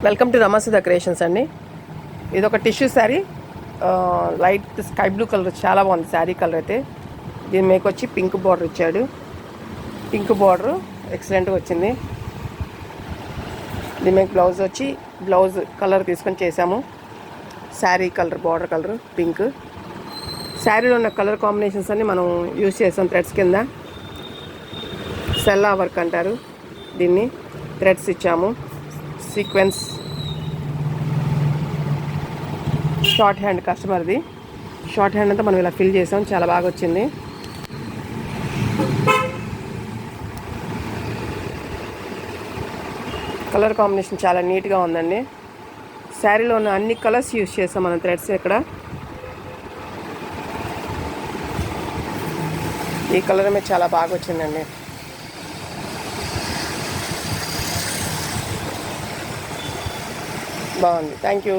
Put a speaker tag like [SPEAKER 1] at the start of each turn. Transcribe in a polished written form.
[SPEAKER 1] Welcome to రమాసుధా creations అండి. ఇది ఒక tissue sari, light sky blue colour, చాలా బాగుంది శారీ కలర్ అయితే. దీని మీకు వచ్చి పింక్ బార్డర్ ఇచ్చాడు. పింక్ బార్డర్ ఎక్సలెంట్గా వచ్చింది. దీని మీకు బ్లౌజ్ వచ్చి బ్లౌజ్ కలర్ తీసుకొని చేసాము. Sari colour border colour pink. శారీలో ఉన్న కలర్ కాంబినేషన్స్ అన్ని మనం యూజ్ చేసాం థ్రెడ్స్ కింద. సెల్లా వర్క్ అంటారు దీన్ని. థ్రెడ్స్ ఇచ్చాము, సీక్వెన్స్, షార్ట్ హ్యాండ్ కస్టమర్ది. షార్ట్ హ్యాండ్ అంతా మనం ఇలా ఫిల్ చేసాం, చాలా బాగా వచ్చింది. కలర్ కాంబినేషన్ చాలా నీట్గా ఉందండి. శారీలో ఉన్న అన్ని కలర్స్ యూజ్ చేసాం మనం థ్రెడ్స్ ఇక్కడ. ఈ కలర్ మీద చాలా బాగా వచ్చిందండి. బాగుంది. Thank you.